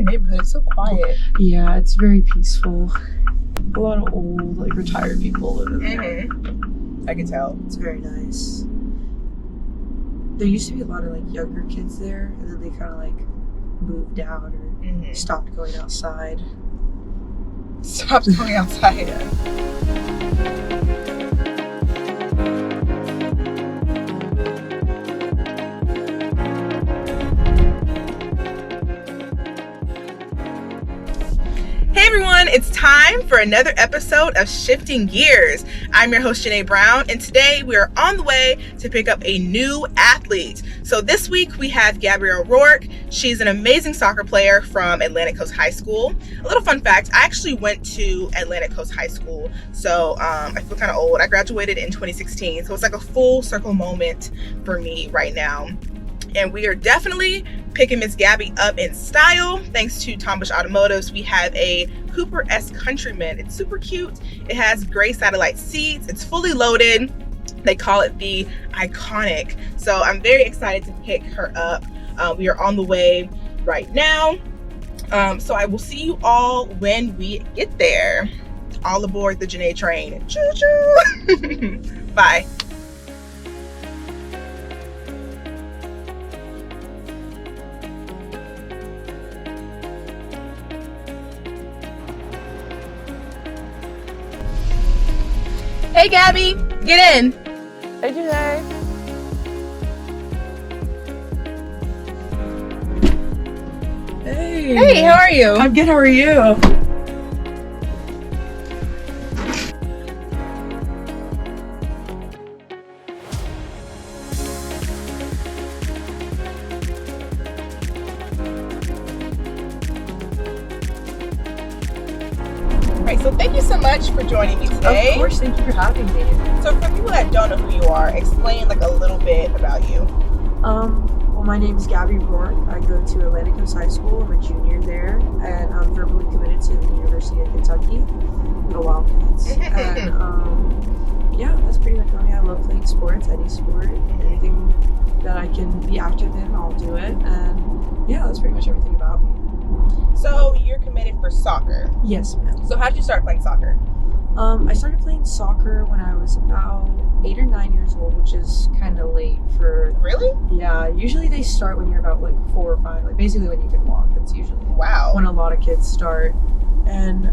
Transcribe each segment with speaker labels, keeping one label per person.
Speaker 1: your neighborhood? It's so quiet.
Speaker 2: Yeah, it's very peaceful. A lot of old, like, retired people live in there.
Speaker 1: I can tell.
Speaker 2: It's very nice. There used to be a lot of, like, younger kids there, and then they kind of, like, moved out or stopped going outside.
Speaker 1: Stopped going outside. Hey everyone, it's time for another episode of Shifting Gears. I'm your host, Janae Brown, and today we are on the way to pick up a new athlete. So this week we have Gabrielle Rourke. She's an amazing soccer player from Atlantic Coast High School. A little fun fact, I actually went to Atlantic Coast High School, so I feel kind of old. I graduated in 2016, so it's like a full circle moment for me right now. And we are definitely picking Miss Gabby up in style. Thanks to Tombush Automotives, we have a Cooper S Countryman. It's super cute. It has gray satellite seats. It's fully loaded. They call it the Iconic. So I'm very excited to pick her up. We are on the way right now. So I will see you all when we get there. All aboard the Janae train. Choo-choo. Bye. Hey Gabby, get in.
Speaker 2: Hey, Janae. Hey.
Speaker 1: Hey, how are you?
Speaker 2: I'm good, how are you?
Speaker 1: Right, so thank you so much for joining me today.
Speaker 2: Of course, thank you for having me.
Speaker 1: So for people that don't know who you are, explain like a little bit about you.
Speaker 2: Well, my name is Gabby Rourke. I go to Atlantic Coast High School. I'm a junior there, and I'm verbally committed to the University of Kentucky, the Wildcats. And yeah, that's pretty much about me. I love playing sports, any sport, anything that I can be active in, I'll do it. And yeah, that's pretty much everything about me.
Speaker 1: So you're committed for soccer.
Speaker 2: Yes, ma'am.
Speaker 1: So how did you start playing soccer?
Speaker 2: I started playing soccer when I was about 8 or 9 years old, which is kind of late for...
Speaker 1: Really?
Speaker 2: Yeah, usually they start when you're about like 4 or 5, like basically when you can walk. That's usually when a lot of kids start. And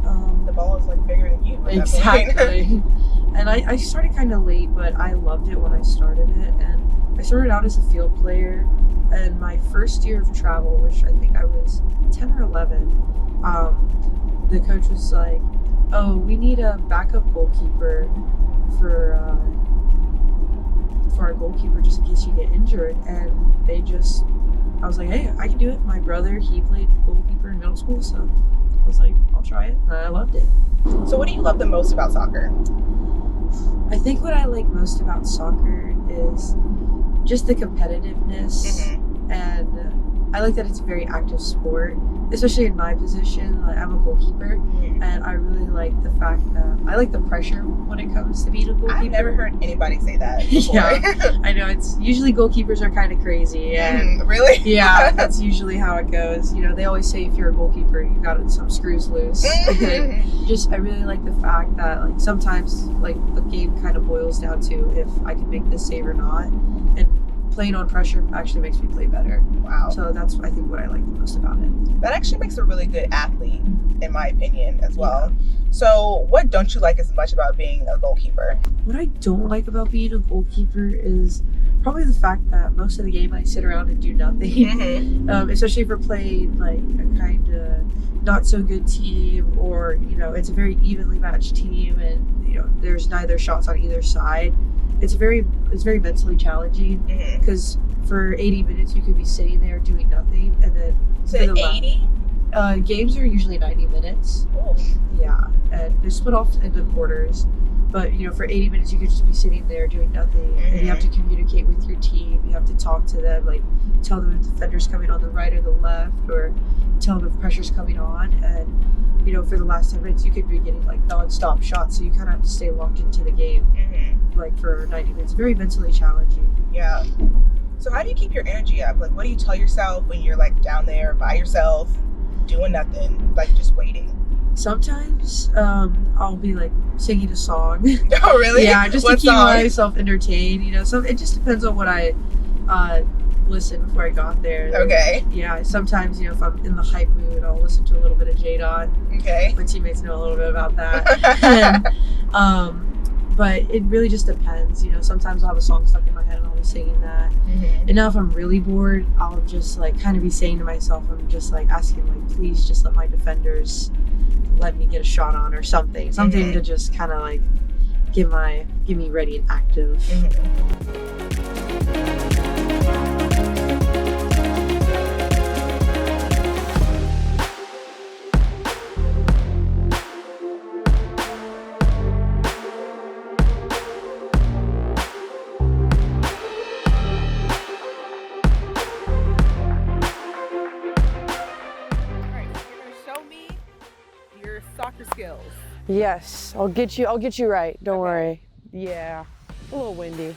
Speaker 1: the ball is like bigger than you. At
Speaker 2: exactly.
Speaker 1: that point.
Speaker 2: And I started kind of late, but I loved it when I started it. And I started out as a field player. And my first year of travel, which I think I was 10 or 11, the coach was like, "Oh, we need a backup goalkeeper for our goalkeeper just in case you get injured." And I was like, "Hey, I can do it." My brother, he played goalkeeper in middle school, so I was like, I'll try it. And I loved it.
Speaker 1: So what do you love the most about soccer?
Speaker 2: I think what I like most about soccer is just the competitiveness, and I like that it's a very active sport, especially in my position. Like, I'm a goalkeeper, and I really like the fact that I like the pressure when it comes to being a goalkeeper.
Speaker 1: I've never heard anybody say that before.
Speaker 2: Yeah, I know. It's usually goalkeepers are kind of crazy, and
Speaker 1: really?
Speaker 2: Yeah, that's usually how it goes. You know, they always say if you're a goalkeeper, you got some screws loose. I really like the fact that like sometimes like the game kind of boils down to if I can make this save or not, and playing on pressure actually makes me play better.
Speaker 1: Wow.
Speaker 2: So that's, I think, what I like the most about it.
Speaker 1: That actually makes a really good athlete, in my opinion, as well. Yeah. So what don't you like as much about being a goalkeeper?
Speaker 2: What I don't like about being a goalkeeper is probably the fact that most of the game I sit around and do nothing. Especially if we're playing like a kind of not so good team, or, you know, it's a very evenly matched team and, you know, there's neither shots on either side. It's very mentally challenging because for 80 minutes you could be sitting there doing nothing, and then
Speaker 1: so 80
Speaker 2: games are usually 90 minutes.
Speaker 1: Oh.
Speaker 2: Yeah, and they're split off into quarters, but you know, for 80 minutes you could just be sitting there doing nothing, and you have to communicate with your team. You have to talk to them, like tell them if the defender's coming on the right or the left, or tell them if pressure's coming on. And you know, for the last 10 minutes you could be getting like non-stop shots, so you kind of have to stay locked into the game like for 90 minutes. Very mentally challenging.
Speaker 1: Yeah. So how do you keep your energy up? Like, what do you tell yourself when you're like down there by yourself? doing nothing, like just waiting?
Speaker 2: Sometimes I'll be like singing a song.
Speaker 1: Oh, really?
Speaker 2: Yeah, just
Speaker 1: What
Speaker 2: to keep
Speaker 1: song?
Speaker 2: myself entertained. You know, so it just depends on what I listened before I got there.
Speaker 1: Okay.
Speaker 2: Yeah, sometimes, you know, if I'm in the hype mood, I'll listen to a little bit of J-Dot.
Speaker 1: Okay.
Speaker 2: My teammates know a little bit about that. And, but it really just depends. You know, sometimes I'll have a song stuck in my head and I'll be singing that.
Speaker 1: Mm-hmm.
Speaker 2: And now if I'm really bored, I'll just like kind of be saying to myself, I'm just like asking, like, please just let my defenders let me get a shot on or something.
Speaker 1: Mm-hmm.
Speaker 2: To just kind of like get me ready and active.
Speaker 1: Mm-hmm. Soccer skills.
Speaker 2: Yes, I'll get you right. Don't worry. Yeah, a little windy.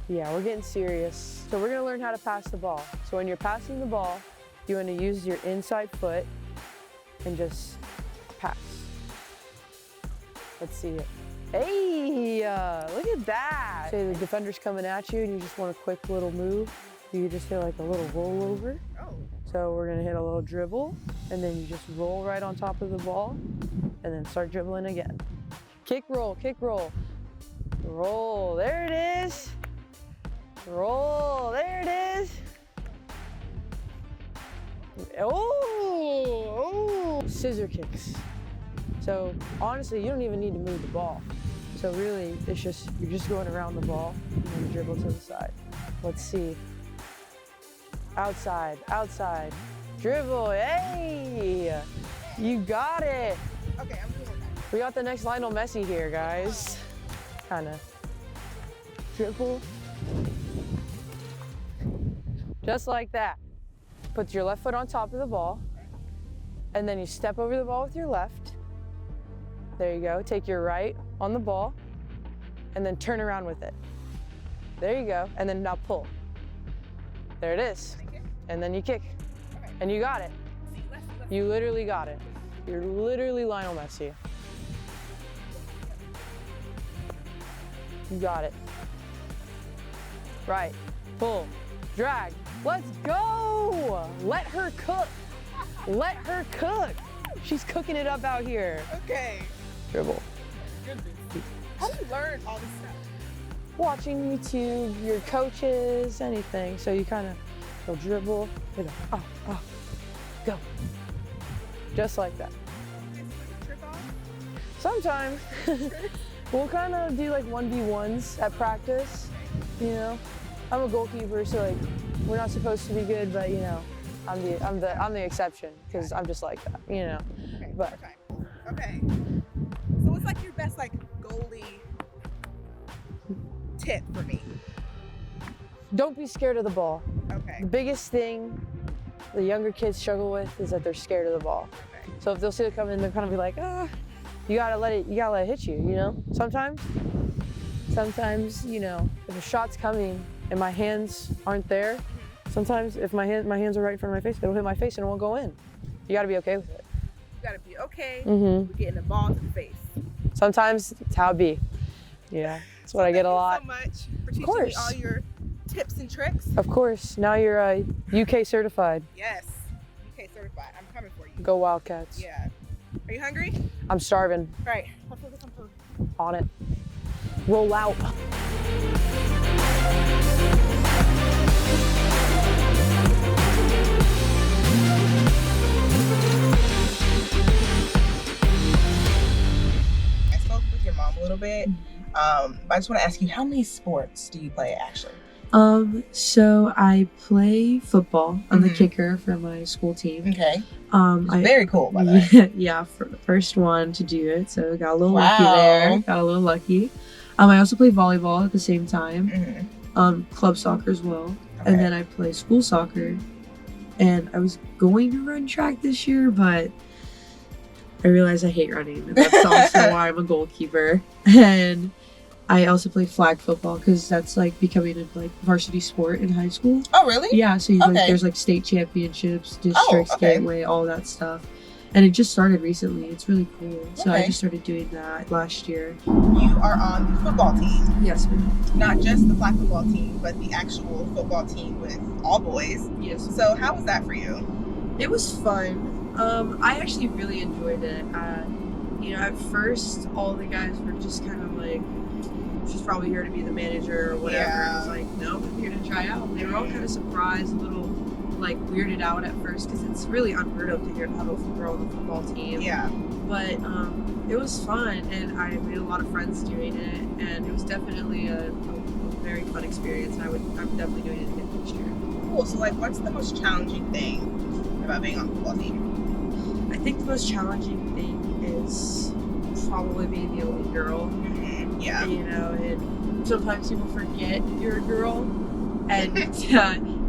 Speaker 2: Yeah, we're getting serious. So we're gonna learn how to pass the ball. So when you're passing the ball, you want to use your inside foot and just pass. Let's see it. Hey, look at that. Say the defender's coming at you and you just want a quick little move. You just hit like a little rollover.
Speaker 1: Oh.
Speaker 2: So we're gonna hit a little dribble and then you just roll right on top of the ball and then start dribbling again. Kick, roll, roll, there it is. Roll, there it is. Oh, scissor kicks. So honestly, you don't even need to move the ball. So really, it's just, you're just going around the ball and then dribble to the side. Let's see. Outside, dribble, hey! You got it!
Speaker 1: Okay, I'm doing that.
Speaker 2: We got the next Lionel Messi here, guys. Kinda. Dribble. Just like that. Put your left foot on top of the ball, and then you step over the ball with your left. There you go. Take your right on the ball, and then turn around with it. There you go. And then now pull. There it is. And then you kick.
Speaker 1: Okay.
Speaker 2: And you got it. You literally got it. You're literally Lionel Messi. You got it. Right. Pull. Drag. Let's go! Let her cook. Let her cook. She's cooking it up out here.
Speaker 1: Okay.
Speaker 2: Dribble.
Speaker 1: Goodness. How do you learn all this stuff?
Speaker 2: Watching YouTube, your coaches, anything. So you kind of go dribble, go. Just like that.
Speaker 1: Trick off?
Speaker 2: Sometimes. We'll kind of do like 1v1s at practice, you know. I'm a goalkeeper, so like we're not supposed to be good, but you know, I'm the exception because I'm just like that, you know.
Speaker 1: Okay.
Speaker 2: But
Speaker 1: okay. So what's like your best like goalie tip for me?
Speaker 2: don't be scared of the ball.
Speaker 1: Okay.
Speaker 2: The biggest thing the younger kids struggle with is that they're scared of the ball.
Speaker 1: Okay.
Speaker 2: So if they'll see it come in, they'll kind of be like, you gotta let it hit you, you know? Sometimes, you know, if a shot's coming and my hands aren't there, sometimes if my hands are right in front of my face, it'll hit my face and it won't go in. You gotta be okay with it.
Speaker 1: You gotta be okay
Speaker 2: Mm-hmm.
Speaker 1: with getting the ball to the face.
Speaker 2: Sometimes it's how it be. Yeah, that's what I get a lot.
Speaker 1: Thank you so much for teaching me all your tips and tricks.
Speaker 2: Of course. Now you're UK certified.
Speaker 1: Yes, UK certified. I'm coming for you.
Speaker 2: Go Wildcats.
Speaker 1: Yeah. Are you hungry?
Speaker 2: I'm starving.
Speaker 1: All right. Let's go get some food.
Speaker 2: On it. Roll out.
Speaker 1: I spoke with your mom a little bit. I just want to ask you, how many sports do you play actually?
Speaker 2: So I play football. I'm the kicker for my school team.
Speaker 1: Okay. Very cool, by the way.
Speaker 2: Yeah, for the first one to do it. So got a little lucky there. Got a little lucky. I also play volleyball at the same time. Club soccer as well.
Speaker 1: Okay.
Speaker 2: And then I play school soccer. And I was going to run track this year, but I realized I hate running. And that's also why I'm a goalkeeper. And I also played flag football because that's like becoming a like varsity sport in high school.
Speaker 1: Oh, really?
Speaker 2: Yeah, so you,
Speaker 1: Okay.
Speaker 2: like there's like state championships, districts, gateway, all that stuff. And it just started recently. It's really cool. So I just started doing that last year.
Speaker 1: You are on the football team.
Speaker 2: Yes, ma'am.
Speaker 1: Not just the flag football team, but the actual football team with all boys.
Speaker 2: Yes.
Speaker 1: So how was that for you?
Speaker 2: It was fun. I actually really enjoyed it. You know, at first, all the guys were just kind of like, she's probably here to be the manager or whatever.
Speaker 1: Yeah.
Speaker 2: And I was like, no, I'm here to try out. They were all kind of surprised, a little like weirded out at first because it's really unheard of to have a girl on the football team.
Speaker 1: Yeah.
Speaker 2: But it was fun, and I made a lot of friends doing it, and it was definitely a very fun experience. I'm definitely doing it again next year.
Speaker 1: Cool. So like, what's the most challenging thing about being on the football team?
Speaker 2: I think the most challenging thing is probably being the only girl.
Speaker 1: Mm-hmm. Yeah.
Speaker 2: You know, and sometimes people forget you're a girl, and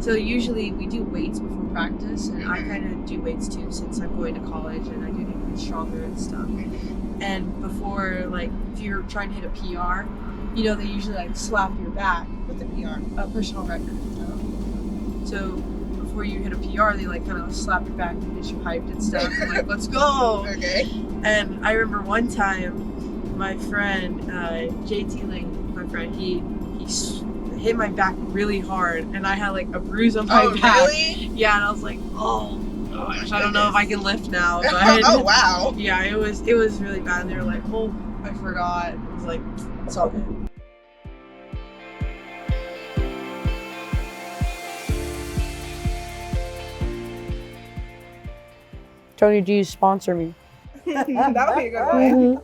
Speaker 2: so usually we do weights before practice, and I kind of do weights too since I'm going to college and I do need to get stronger and stuff. And before, like, if you're trying to hit a PR, you know, they usually like slap your back with a PR, a personal record. So before you hit a PR, they like kind of slap your back and get you hyped and stuff. And like, let's go.
Speaker 1: Okay.
Speaker 2: And I remember one time, my friend JT Ling, my friend, he hit my back really hard, and I had like a bruise on my back.
Speaker 1: Really?
Speaker 2: Yeah, and I was like, oh gosh, I don't know if I can lift now. But
Speaker 1: Oh wow.
Speaker 2: yeah, it was really bad. And they were like, oh, I forgot. It was like, it's all good. Tony G, sponsor me.
Speaker 1: That would be a good one.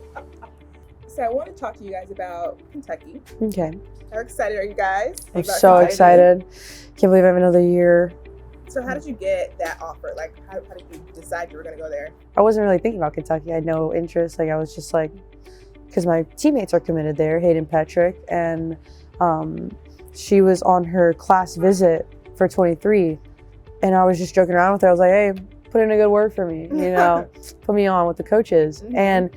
Speaker 1: So I want to talk to you guys about Kentucky.
Speaker 2: Okay.
Speaker 1: How excited are you guys?
Speaker 2: I'm
Speaker 1: about
Speaker 2: so
Speaker 1: Kentucky?
Speaker 2: excited. Can't believe I have another year.
Speaker 1: So how did you get that offer? Like, how did you decide you were going to go there?
Speaker 2: I wasn't really thinking about Kentucky. I had no interest. Like, I was just like, because my teammates are committed there, Hayden Petrick, and she was on her class visit for 23, and I was just joking around with her. I was like, hey, put in a good word for me, you know, put me on with the coaches.
Speaker 1: Mm-hmm.
Speaker 2: And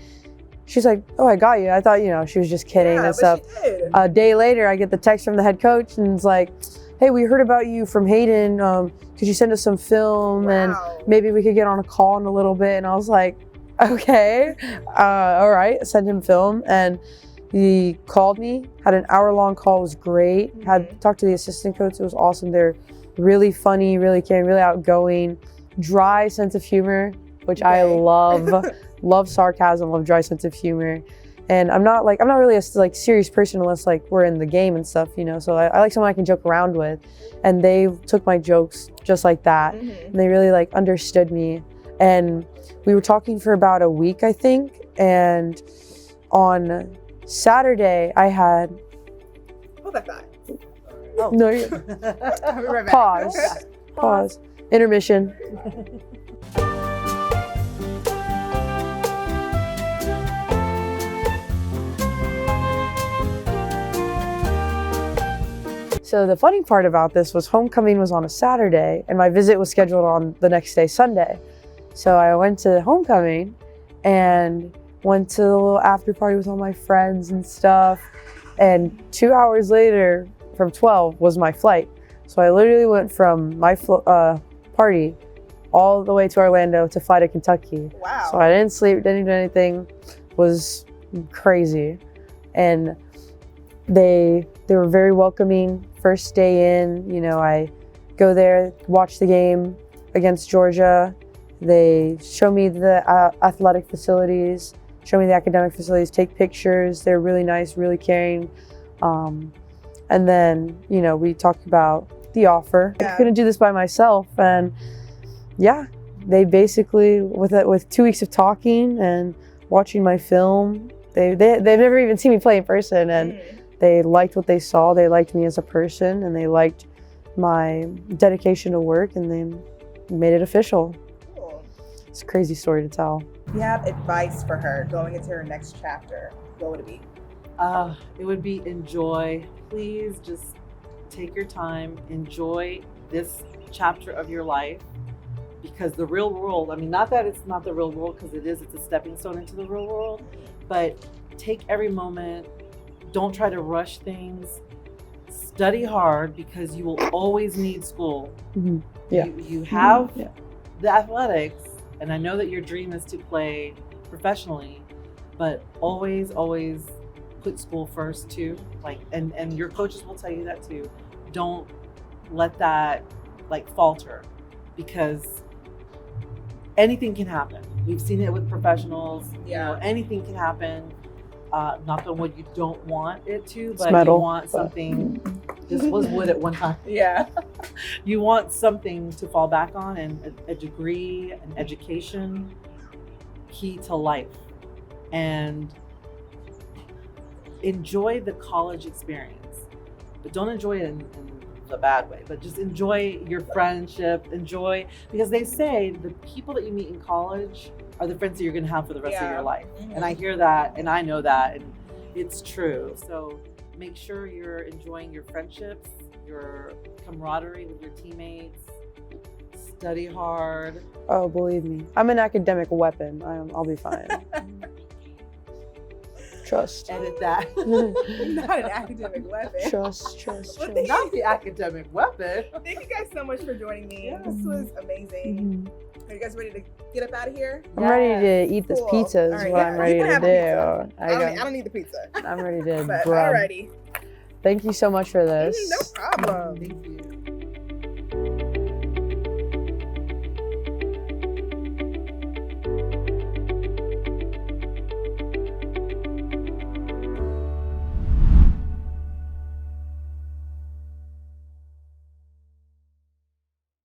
Speaker 2: she's like, oh, I got you. I thought, you know, she was just kidding and stuff.
Speaker 1: But she did.
Speaker 2: A day later, I get the text from the head coach, and it's like, hey, we heard about you from Hayden. Could you send us some film?
Speaker 1: Wow.
Speaker 2: And maybe we could get on a call in a little bit. And I was like, okay, all right. Send him film. And he called me, had an hour-long call. It was great. Had talked to the assistant coach. It was awesome. They're really funny, really caring, really outgoing, dry sense of humor, which I love. Love sarcasm, love dry sense of humor. And I'm not really a like serious person unless like we're in the game and stuff, you know. So I like someone I can joke around with, and they took my jokes just like that. And they really like understood me. And we were talking for about a week, I think. And on Saturday, I had.
Speaker 1: Hold that thought.
Speaker 2: Oh. No, you.
Speaker 1: I'll be right back.
Speaker 2: Pause. Intermission. So the funny part about this was homecoming was on a Saturday, and my visit was scheduled on the next day, Sunday. So I went to homecoming and went to the little after party with all my friends and stuff. And 2 hours later, from 12, was my flight. So I literally went from my party all the way to Orlando to fly to Kentucky.
Speaker 1: Wow.
Speaker 2: So I didn't sleep, didn't do anything. Was crazy. And they were very welcoming. First day in, you know, I go there, watch the game against Georgia. They show me the athletic facilities, show me the academic facilities, take pictures. They're really nice, really caring. And then, you know, we talked about the offer. I couldn't do this by myself. And yeah, they basically, with 2 weeks of talking and watching my film, they've never even seen me play in person. And they liked what they saw. They liked me as a person, and they liked my dedication to work, and they made it official.
Speaker 1: Cool.
Speaker 2: It's a crazy story to tell.
Speaker 1: If you have advice for her going into her next chapter, what would it be?
Speaker 3: It would be enjoy. Please just take your time, enjoy this chapter of your life, because the real world, I mean, not that it's not the real world, because it is, it's a stepping stone into the real world, but take every moment, Don't try to rush things. Study hard because you will always need school.
Speaker 2: Mhm. Yeah.
Speaker 3: You have
Speaker 2: Yeah.
Speaker 3: the athletics, and I know that your dream is to play professionally, but always put school first too. Like, and your coaches will tell you that too. Don't let that like falter, because anything can happen. We've seen it with professionals. You know, anything can happen. Knock on wood, you don't want it to, but
Speaker 2: metal,
Speaker 3: you want something. This was wood at one time.
Speaker 1: Yeah.
Speaker 3: You want something to fall back on, and a degree, an education, key to life. And enjoy the college experience, but don't enjoy it in the bad way, but just enjoy your friendship, because they say the people that you meet in college are the friends that you're going to have for the rest of your life. And I hear that, and I know that, and it's true. So make sure you're enjoying your friendships, your camaraderie with your teammates. Study hard.
Speaker 2: Oh, believe me, I'm an academic weapon. I'll be fine. Trust.
Speaker 3: Edit that.
Speaker 1: Not an academic weapon.
Speaker 2: Trust.
Speaker 3: Not the academic weapon.
Speaker 1: Thank you guys so much for joining me.
Speaker 3: Yeah.
Speaker 1: This was amazing.
Speaker 2: Mhm.
Speaker 1: Are you guys ready to get up out of here?
Speaker 2: I'm ready to eat this
Speaker 1: Cool.
Speaker 2: pizza. Is
Speaker 1: All right,
Speaker 2: what I'm
Speaker 1: you
Speaker 2: ready
Speaker 1: can
Speaker 2: to
Speaker 1: have a
Speaker 2: do.
Speaker 1: I don't need the pizza.
Speaker 2: I'm ready to
Speaker 1: But
Speaker 2: grub.
Speaker 1: alrighty.
Speaker 2: Thank you so much for this.
Speaker 1: No problem.
Speaker 3: Thank you.